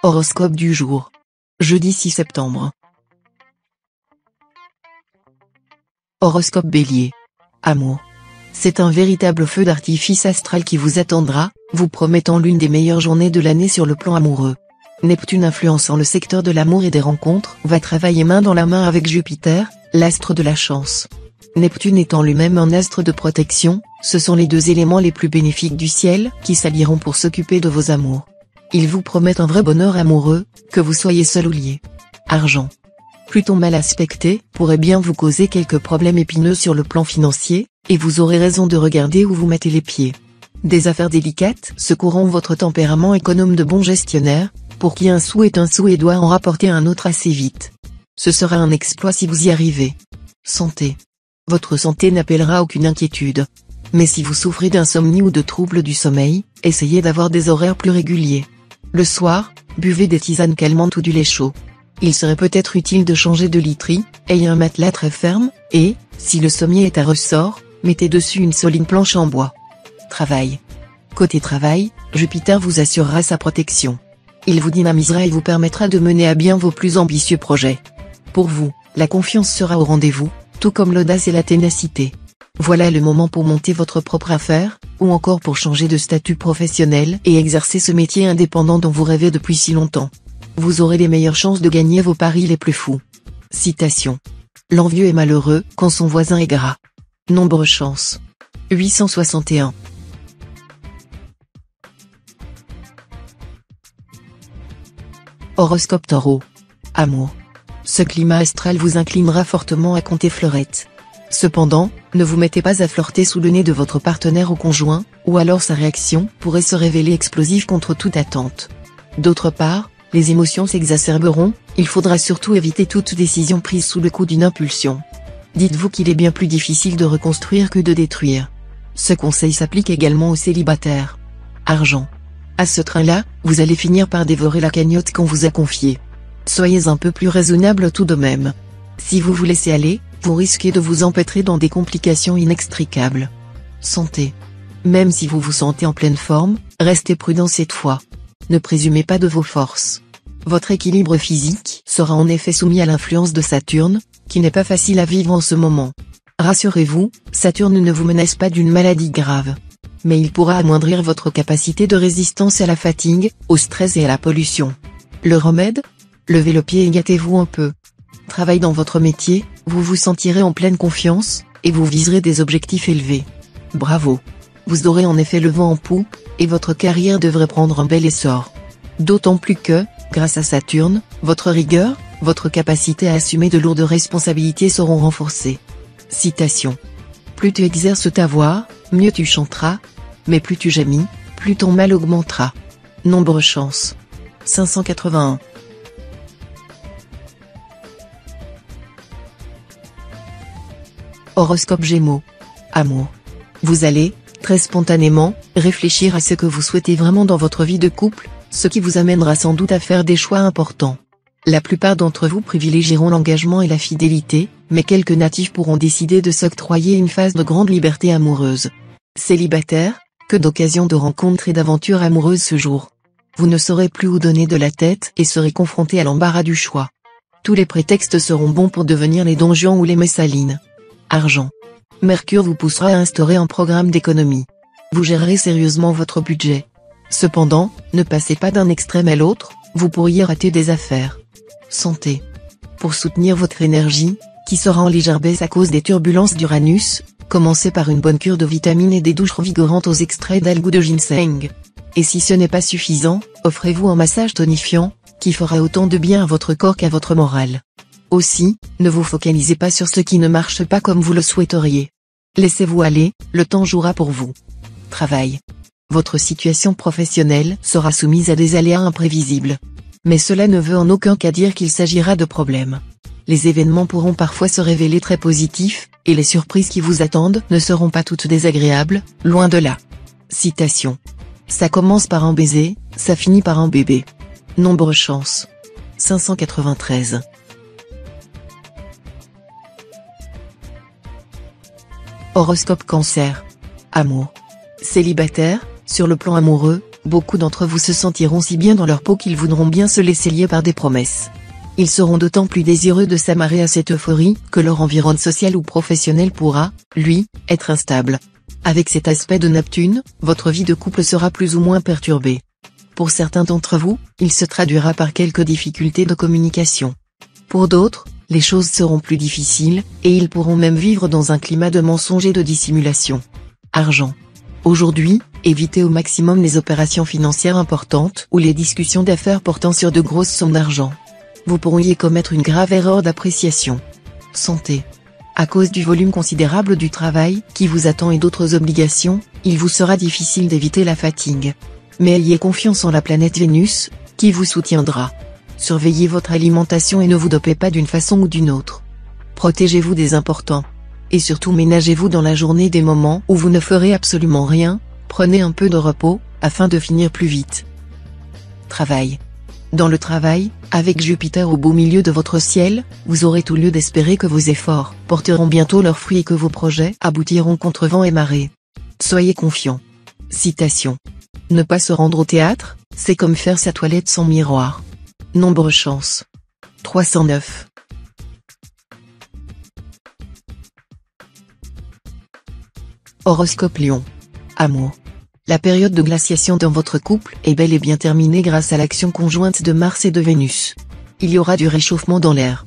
Horoscope du jour. Jeudi 6 septembre. Horoscope Bélier. Amour. C'est un véritable feu d'artifice astral qui vous attendra, vous promettant l'une des meilleures journées de l'année sur le plan amoureux. Neptune influençant le secteur de l'amour et des rencontres va travailler main dans la main avec Jupiter, l'astre de la chance. Neptune étant lui-même un astre de protection, ce sont les deux éléments les plus bénéfiques du ciel qui s'allieront pour s'occuper de vos amours. Ils vous promettent un vrai bonheur amoureux, que vous soyez seul ou lié. Argent. Pluton mal aspecté pourrait bien vous causer quelques problèmes épineux sur le plan financier, et vous aurez raison de regarder où vous mettez les pieds. Des affaires délicates secourront votre tempérament économe de bon gestionnaire, pour qui un sou est un sou et doit en rapporter un autre assez vite. Ce sera un exploit si vous y arrivez. Santé. Votre santé n'appellera aucune inquiétude. Mais si vous souffrez d'insomnie ou de troubles du sommeil, essayez d'avoir des horaires plus réguliers. Le soir, buvez des tisanes calmantes ou du lait chaud. Il serait peut-être utile de changer de literie, ayez un matelas très ferme, et, si le sommier est à ressort, mettez dessus une solide planche en bois. Travail. Côté travail, Jupiter vous assurera sa protection. Il vous dynamisera et vous permettra de mener à bien vos plus ambitieux projets. Pour vous, la confiance sera au rendez-vous, tout comme l'audace et la ténacité. Voilà le moment pour monter votre propre affaire, ou encore pour changer de statut professionnel et exercer ce métier indépendant dont vous rêvez depuis si longtemps. Vous aurez les meilleures chances de gagner vos paris les plus fous. Citation. L'envieux est malheureux quand son voisin est gras. Nombre chance. 861. Horoscope Taureau. Amour. Ce climat astral vous inclinera fortement à compter fleurette. Cependant, ne vous mettez pas à flirter sous le nez de votre partenaire ou conjoint, ou alors sa réaction pourrait se révéler explosive contre toute attente. D'autre part, les émotions s'exacerberont, il faudra surtout éviter toute décision prise sous le coup d'une impulsion. Dites-vous qu'il est bien plus difficile de reconstruire que de détruire. Ce conseil s'applique également aux célibataires. Argent. À ce train-là, vous allez finir par dévorer la cagnotte qu'on vous a confiée. Soyez un peu plus raisonnable tout de même. Si vous vous laissez aller, vous risquez de vous empêtrer dans des complications inextricables. Santé. Même si vous vous sentez en pleine forme, restez prudent cette fois. Ne présumez pas de vos forces. Votre équilibre physique sera en effet soumis à l'influence de Saturne, qui n'est pas facile à vivre en ce moment. Rassurez-vous, Saturne ne vous menace pas d'une maladie grave. Mais il pourra amoindrir votre capacité de résistance à la fatigue, au stress et à la pollution. Le remède ? Levez le pied et gâtez-vous un peu. Travail dans votre métier, vous vous sentirez en pleine confiance, et vous viserez des objectifs élevés. Bravo. Vous aurez en effet le vent en poupe, et votre carrière devrait prendre un bel essor. D'autant plus que, grâce à Saturne, votre rigueur, votre capacité à assumer de lourdes responsabilités seront renforcées. Citation. Plus tu exerces ta voix, mieux tu chanteras, mais plus tu gémis, plus ton mal augmentera. Nombre chance. 581. Horoscope Gémeaux. Amour. Vous allez, très spontanément, réfléchir à ce que vous souhaitez vraiment dans votre vie de couple, ce qui vous amènera sans doute à faire des choix importants. La plupart d'entre vous privilégieront l'engagement et la fidélité, mais quelques natifs pourront décider de s'octroyer une phase de grande liberté amoureuse. Célibataire, que d'occasions de rencontres et d'aventures amoureuses ce jour. Vous ne saurez plus où donner de la tête et serez confronté à l'embarras du choix. Tous les prétextes seront bons pour devenir les Don Juan ou les Messalines. Argent. Mercure vous poussera à instaurer un programme d'économie. Vous gérerez sérieusement votre budget. Cependant, ne passez pas d'un extrême à l'autre, vous pourriez rater des affaires. Santé. Pour soutenir votre énergie, qui sera en légère baisse à cause des turbulences d'Uranus, commencez par une bonne cure de vitamines et des douches revigorantes aux extraits d'algues ou de ginseng. Et si ce n'est pas suffisant, offrez-vous un massage tonifiant, qui fera autant de bien à votre corps qu'à votre morale. Aussi, ne vous focalisez pas sur ce qui ne marche pas comme vous le souhaiteriez. Laissez-vous aller, le temps jouera pour vous. Travail. Votre situation professionnelle sera soumise à des aléas imprévisibles. Mais cela ne veut en aucun cas dire qu'il s'agira de problèmes. Les événements pourront parfois se révéler très positifs, et les surprises qui vous attendent ne seront pas toutes désagréables, loin de là. Citation. Ça commence par un baiser, ça finit par un bébé. Nombre chance. 593. Horoscope Cancer. Amour. Célibataire, sur le plan amoureux, Beaucoup d'entre vous se sentiront si bien dans leur peau qu'ils voudront bien se laisser lier par des promesses. Ils seront d'autant plus désireux de s'amarrer à cette euphorie que leur environnement social ou professionnel pourra, lui, être instable. Avec cet aspect de Neptune, votre vie de couple sera plus ou moins perturbée. Pour certains d'entre vous, il se traduira par quelques difficultés de communication. Pour d'autres, les choses seront plus difficiles, et ils pourront même vivre dans un climat de mensonge et de dissimulation. Argent. Aujourd'hui, évitez au maximum les opérations financières importantes ou les discussions d'affaires portant sur de grosses sommes d'argent. Vous pourriez commettre une grave erreur d'appréciation. Santé. À cause du volume considérable du travail qui vous attend et d'autres obligations, il vous sera difficile d'éviter la fatigue. Mais ayez confiance en la planète Vénus, qui vous soutiendra. Surveillez votre alimentation et ne vous dopez pas d'une façon ou d'une autre. Protégez-vous des importants. Et surtout ménagez-vous dans la journée des moments où vous ne ferez absolument rien, prenez un peu de repos, afin de finir plus vite. Travail. Dans le travail, avec Jupiter au beau milieu de votre ciel, vous aurez tout lieu d'espérer que vos efforts porteront bientôt leurs fruits et que vos projets aboutiront contre vent et marée. Soyez confiant. Citation. Ne pas se rendre au théâtre, c'est comme faire sa toilette sans miroir. Nombre chance. 309. Horoscope Lion. Amour. La période de glaciation dans votre couple est bel et bien terminée grâce à l'action conjointe de Mars et de Vénus. Il y aura du réchauffement dans l'air.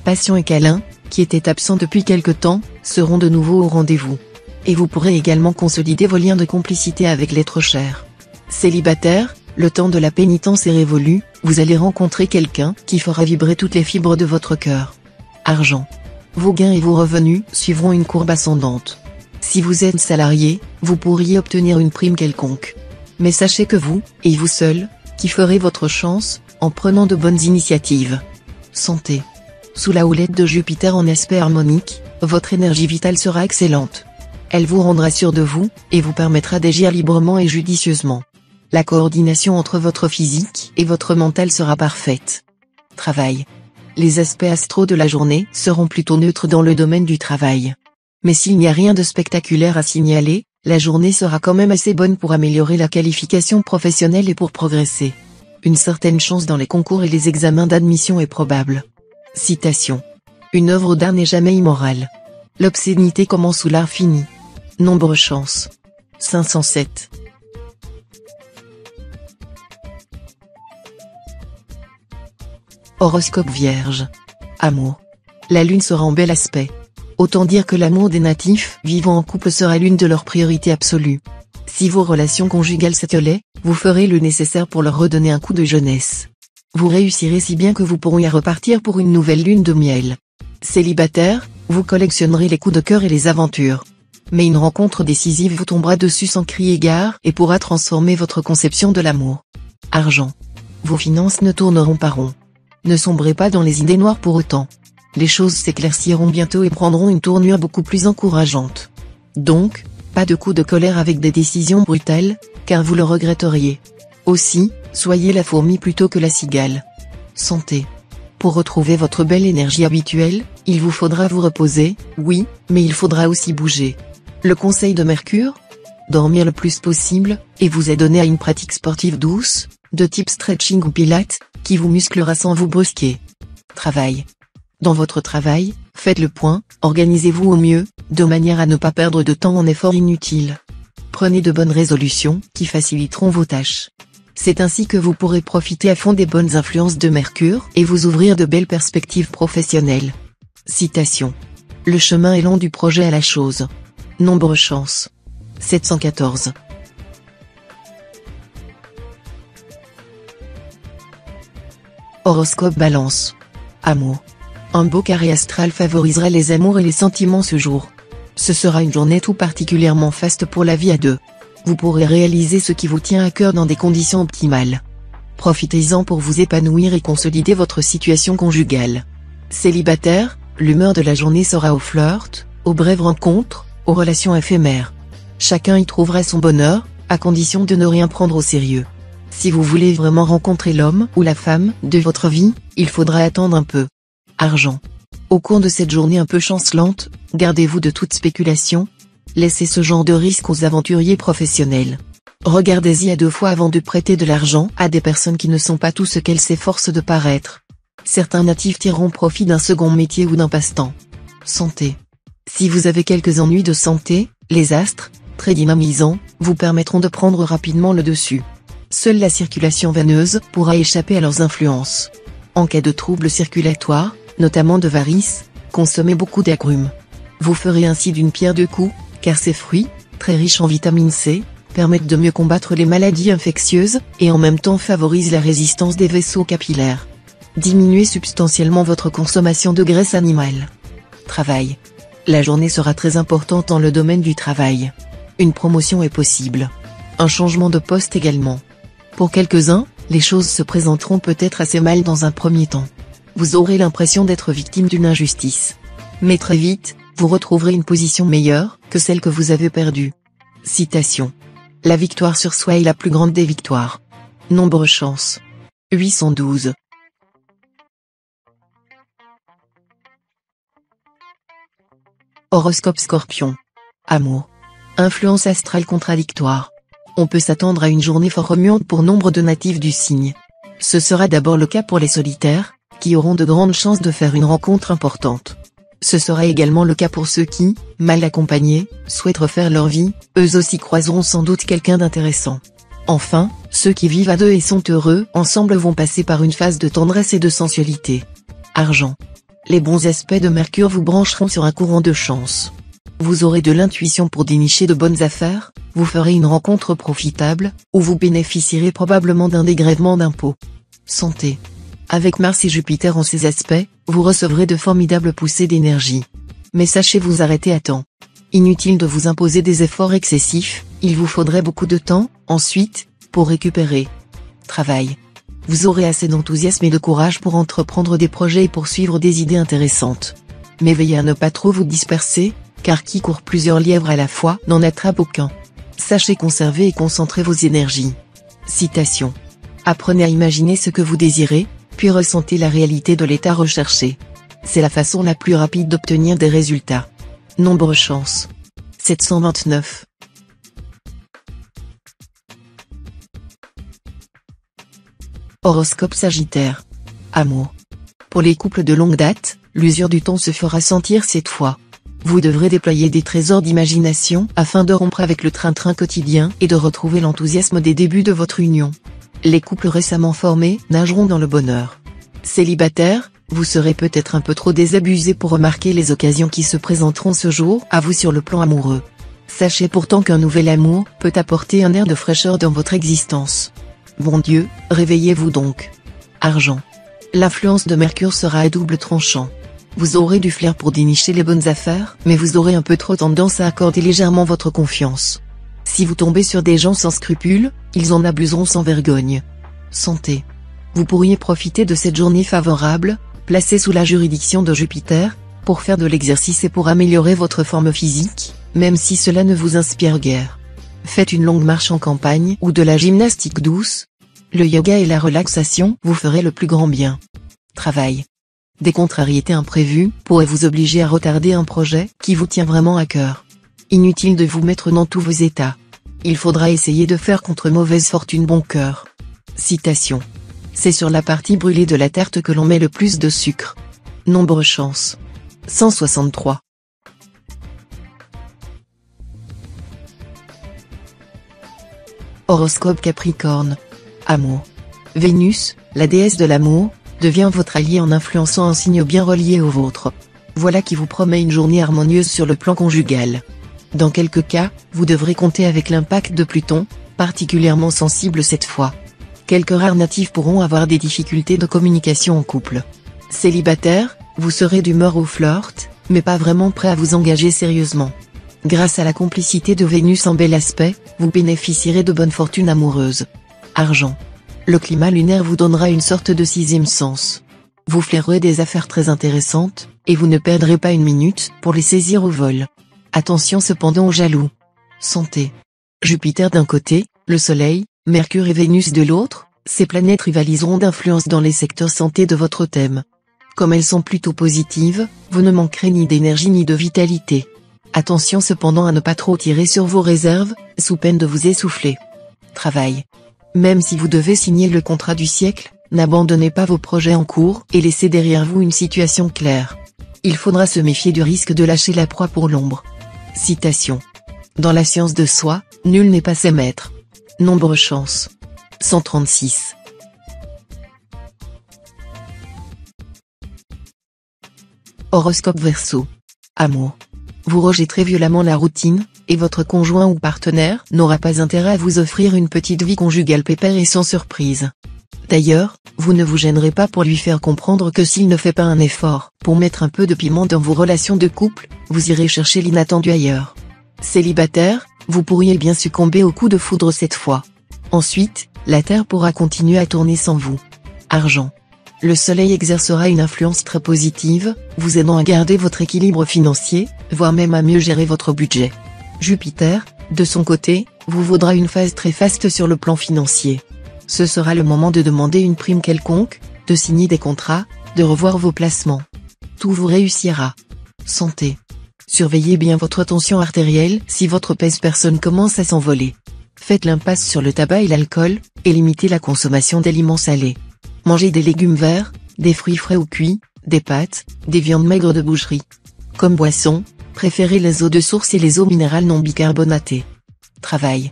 Passion et câlin, qui étaient absents depuis quelque temps, seront de nouveau au rendez-vous. Et vous pourrez également consolider vos liens de complicité avec l'être cher. Célibataire, le temps de la pénitence est révolu, vous allez rencontrer quelqu'un qui fera vibrer toutes les fibres de votre cœur. Argent. Vos gains et vos revenus suivront une courbe ascendante. Si vous êtes salarié, vous pourriez obtenir une prime quelconque. Mais sachez que vous, et vous seul, qui ferez votre chance, en prenant de bonnes initiatives. Santé. Sous la houlette de Jupiter en aspect harmonique, votre énergie vitale sera excellente. Elle vous rendra sûr de vous, et vous permettra d'agir librement et judicieusement. La coordination entre votre physique et votre mental sera parfaite. Travail. Les aspects astraux de la journée seront plutôt neutres dans le domaine du travail. Mais s'il n'y a rien de spectaculaire à signaler, la journée sera quand même assez bonne pour améliorer la qualification professionnelle et pour progresser. Une certaine chance dans les concours et les examens d'admission est probable. Citation. Une œuvre d'art n'est jamais immorale. L'obscénité commence où l'art finit. Nombre chance. 507. Horoscope Vierge. Amour. La lune sera en bel aspect. Autant dire que l'amour des natifs vivant en couple sera l'une de leurs priorités absolues. Si vos relations conjugales s'étiolaient, vous ferez le nécessaire pour leur redonner un coup de jeunesse. Vous réussirez si bien que vous pourrez repartir pour une nouvelle lune de miel. Célibataire, vous collectionnerez les coups de cœur et les aventures. Mais une rencontre décisive vous tombera dessus sans crier gare et pourra transformer votre conception de l'amour. Argent. Vos finances ne tourneront pas rond. Ne sombrez pas dans les idées noires pour autant. Les choses s'éclairciront bientôt et prendront une tournure beaucoup plus encourageante. Donc, pas de coup de colère avec des décisions brutales, car vous le regretteriez. Aussi, soyez la fourmi plutôt que la cigale. Santé. Pour retrouver votre belle énergie habituelle, il vous faudra vous reposer, oui, mais il faudra aussi bouger. Le conseil de Mercure ? Dormir le plus possible, et vous adonner à une pratique sportive douce, de type stretching ou pilates, qui vous musclera sans vous brusquer. Travail. Dans votre travail, faites le point, organisez-vous au mieux, de manière à ne pas perdre de temps en efforts inutiles. Prenez de bonnes résolutions qui faciliteront vos tâches. C'est ainsi que vous pourrez profiter à fond des bonnes influences de Mercure et vous ouvrir de belles perspectives professionnelles. Citation. Le chemin est long du projet à la chose. Nombre chance. 714. Horoscope Balance. Amour. Un beau carré astral favorisera les amours et les sentiments ce jour. Ce sera une journée tout particulièrement faste pour la vie à deux. Vous pourrez réaliser ce qui vous tient à cœur dans des conditions optimales. Profitez-en pour vous épanouir et consolider votre situation conjugale. Célibataire, l'humeur de la journée sera au flirt, aux brèves rencontres, aux relations éphémères. Chacun y trouvera son bonheur, à condition de ne rien prendre au sérieux. Si vous voulez vraiment rencontrer l'homme ou la femme de votre vie, il faudra attendre un peu. Argent. Au cours de cette journée un peu chancelante, gardez-vous de toute spéculation. Laissez ce genre de risque aux aventuriers professionnels. Regardez-y à deux fois avant de prêter de l'argent à des personnes qui ne sont pas tout ce qu'elles s'efforcent de paraître. Certains natifs tireront profit d'un second métier ou d'un passe-temps. Santé. Si vous avez quelques ennuis de santé, les astres, très dynamisants, vous permettront de prendre rapidement le dessus. Seule la circulation veineuse pourra échapper à leurs influences. En cas de troubles circulatoires, notamment de varices, consommez beaucoup d'agrumes. Vous ferez ainsi d'une pierre deux coups, car ces fruits, très riches en vitamine C, permettent de mieux combattre les maladies infectieuses, et en même temps favorisent la résistance des vaisseaux capillaires. Diminuez substantiellement votre consommation de graisse animale. Travail. La journée sera très importante dans le domaine du travail. Une promotion est possible. Un changement de poste également. Pour quelques-uns, les choses se présenteront peut-être assez mal dans un premier temps. Vous aurez l'impression d'être victime d'une injustice. Mais très vite, vous retrouverez une position meilleure que celle que vous avez perdue. Citation. La victoire sur soi est la plus grande des victoires. Nombre chance. 812. Horoscope Scorpion. Amour. Influence astrale contradictoire. On peut s'attendre à une journée fort remuante pour nombre de natifs du signe. Ce sera d'abord le cas pour les solitaires, qui auront de grandes chances de faire une rencontre importante. Ce sera également le cas pour ceux qui, mal accompagnés, souhaitent refaire leur vie, eux aussi croiseront sans doute quelqu'un d'intéressant. Enfin, ceux qui vivent à deux et sont heureux ensemble vont passer par une phase de tendresse et de sensualité. Argent. Les bons aspects de Mercure vous brancheront sur un courant de chance. Vous aurez de l'intuition pour dénicher de bonnes affaires, vous ferez une rencontre profitable, ou vous bénéficierez probablement d'un dégrèvement d'impôts. Santé. Avec Mars et Jupiter en ces aspects, vous recevrez de formidables poussées d'énergie. Mais sachez vous arrêter à temps. Inutile de vous imposer des efforts excessifs, il vous faudrait beaucoup de temps, ensuite, pour récupérer. Travail. Vous aurez assez d'enthousiasme et de courage pour entreprendre des projets et poursuivre des idées intéressantes. Mais veillez à ne pas trop vous disperser, car qui court plusieurs lièvres à la fois n'en attrape aucun. Sachez conserver et concentrer vos énergies. Citation. Apprenez à imaginer ce que vous désirez, puis ressentez la réalité de l'état recherché. C'est la façon la plus rapide d'obtenir des résultats. Nombre chance. 729. Horoscope Sagittaire. Amour. Pour les couples de longue date, l'usure du temps se fera sentir cette fois. Vous devrez déployer des trésors d'imagination afin de rompre avec le train-train quotidien et de retrouver l'enthousiasme des débuts de votre union. Les couples récemment formés nageront dans le bonheur. Célibataires, vous serez peut-être un peu trop désabusé pour remarquer les occasions qui se présenteront ce jour à vous sur le plan amoureux. Sachez pourtant qu'un nouvel amour peut apporter un air de fraîcheur dans votre existence. Bon Dieu, réveillez-vous donc. Argent. L'influence de Mercure sera à double tranchant. Vous aurez du flair pour dénicher les bonnes affaires, mais vous aurez un peu trop tendance à accorder légèrement votre confiance. Si vous tombez sur des gens sans scrupules, ils en abuseront sans vergogne. Santé. Vous pourriez profiter de cette journée favorable, placée sous la juridiction de Jupiter, pour faire de l'exercice et pour améliorer votre forme physique, même si cela ne vous inspire guère. Faites une longue marche en campagne ou de la gymnastique douce. Le yoga et la relaxation vous feraient le plus grand bien. Travail. Des contrariétés imprévues pourraient vous obliger à retarder un projet qui vous tient vraiment à cœur. Inutile de vous mettre dans tous vos états. Il faudra essayer de faire contre mauvaise fortune bon cœur. Citation. C'est sur la partie brûlée de la tarte que l'on met le plus de sucre. Nombre chance. 163. Horoscope Capricorne. Amour. Vénus, la déesse de l'amour, devient votre allié en influençant un signe bien relié au vôtre. Voilà qui vous promet une journée harmonieuse sur le plan conjugal. Dans quelques cas, vous devrez compter avec l'impact de Pluton, particulièrement sensible cette fois. Quelques rares natifs pourront avoir des difficultés de communication en couple. Célibataire, vous serez d'humeur au flirt, mais pas vraiment prêt à vous engager sérieusement. Grâce à la complicité de Vénus en bel aspect, vous bénéficierez de bonne fortune amoureuse. Argent. Le climat lunaire vous donnera une sorte de sixième sens. Vous flairerez des affaires très intéressantes, et vous ne perdrez pas une minute pour les saisir au vol. Attention cependant aux jaloux. Santé. Jupiter d'un côté, le Soleil, Mercure et Vénus de l'autre, ces planètes rivaliseront d'influence dans les secteurs santé de votre thème. Comme elles sont plutôt positives, vous ne manquerez ni d'énergie ni de vitalité. Attention cependant à ne pas trop tirer sur vos réserves, sous peine de vous essouffler. Travail. Même si vous devez signer le contrat du siècle, n'abandonnez pas vos projets en cours et laissez derrière vous une situation claire. Il faudra se méfier du risque de lâcher la proie pour l'ombre. Citation. Dans la science de soi, nul n'est pas ses maîtres. Nombre chance. 136. Horoscope Verseau. Amour. Vous rejetterez violemment la routine, et votre conjoint ou partenaire n'aura pas intérêt à vous offrir une petite vie conjugale pépère et sans surprise. D'ailleurs, vous ne vous gênerez pas pour lui faire comprendre que s'il ne fait pas un effort pour mettre un peu de piment dans vos relations de couple, vous irez chercher l'inattendu ailleurs. Célibataire, vous pourriez bien succomber au coup de foudre cette fois. Ensuite, la Terre pourra continuer à tourner sans vous. Argent. Le Soleil exercera une influence très positive, vous aidant à garder votre équilibre financier, voire même à mieux gérer votre budget. Jupiter, de son côté, vous vaudra une phase très faste sur le plan financier. Ce sera le moment de demander une prime quelconque, de signer des contrats, de revoir vos placements. Tout vous réussira. Santé. Surveillez bien votre tension artérielle si votre pèse-personne commence à s'envoler. Faites l'impasse sur le tabac et l'alcool, et limitez la consommation d'aliments salés. Mangez des légumes verts, des fruits frais ou cuits, des pâtes, des viandes maigres de boucherie. Comme boisson, préférez les eaux de source et les eaux minérales non bicarbonatées. Travail.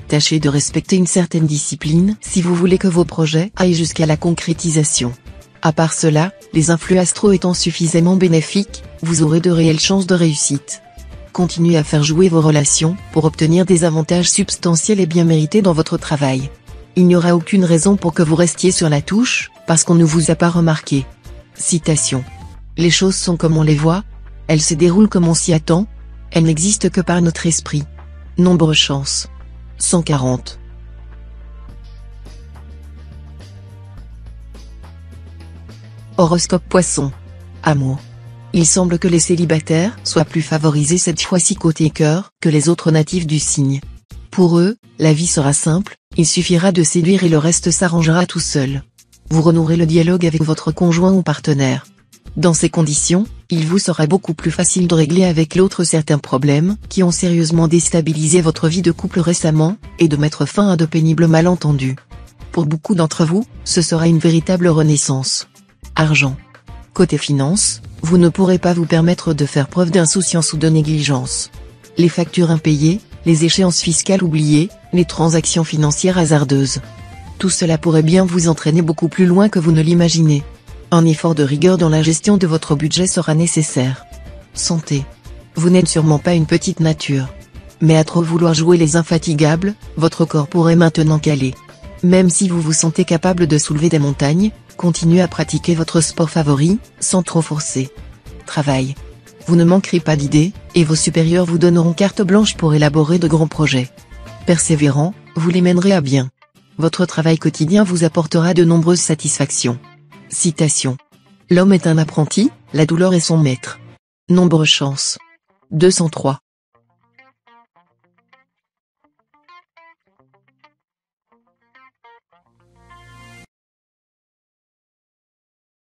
Tâchez de respecter une certaine discipline si vous voulez que vos projets aillent jusqu'à la concrétisation. À part cela, les influx astro étant suffisamment bénéfiques, vous aurez de réelles chances de réussite. Continuez à faire jouer vos relations pour obtenir des avantages substantiels et bien mérités dans votre travail. Il n'y aura aucune raison pour que vous restiez sur la touche, parce qu'on ne vous a pas remarqué. Citation. Les choses sont comme on les voit, elles se déroulent comme on s'y attend, elles n'existent que par notre esprit. Nombre chance. 140. Horoscope Poisson. Amour. Il semble que les célibataires soient plus favorisés cette fois-ci côté cœur que les autres natifs du signe. Pour eux, la vie sera simple, il suffira de séduire et le reste s'arrangera tout seul. Vous renouerez le dialogue avec votre conjoint ou partenaire. Dans ces conditions, il vous sera beaucoup plus facile de régler avec l'autre certains problèmes qui ont sérieusement déstabilisé votre vie de couple récemment, et de mettre fin à de pénibles malentendus. Pour beaucoup d'entre vous, ce sera une véritable renaissance. Argent. Côté finance, vous ne pourrez pas vous permettre de faire preuve d'insouciance ou de négligence. Les factures impayées, les échéances fiscales oubliées, les transactions financières hasardeuses. Tout cela pourrait bien vous entraîner beaucoup plus loin que vous ne l'imaginez. Un effort de rigueur dans la gestion de votre budget sera nécessaire. Santé. Vous n'êtes sûrement pas une petite nature. Mais à trop vouloir jouer les infatigables, votre corps pourrait maintenant caler. Même si vous vous sentez capable de soulever des montagnes, continuez à pratiquer votre sport favori, sans trop forcer. Travail. Vous ne manquerez pas d'idées, et vos supérieurs vous donneront carte blanche pour élaborer de grands projets. Persévérant, vous les mènerez à bien. Votre travail quotidien vous apportera de nombreuses satisfactions. Citation. L'homme est un apprenti, la douleur est son maître. Nombre chance. 203.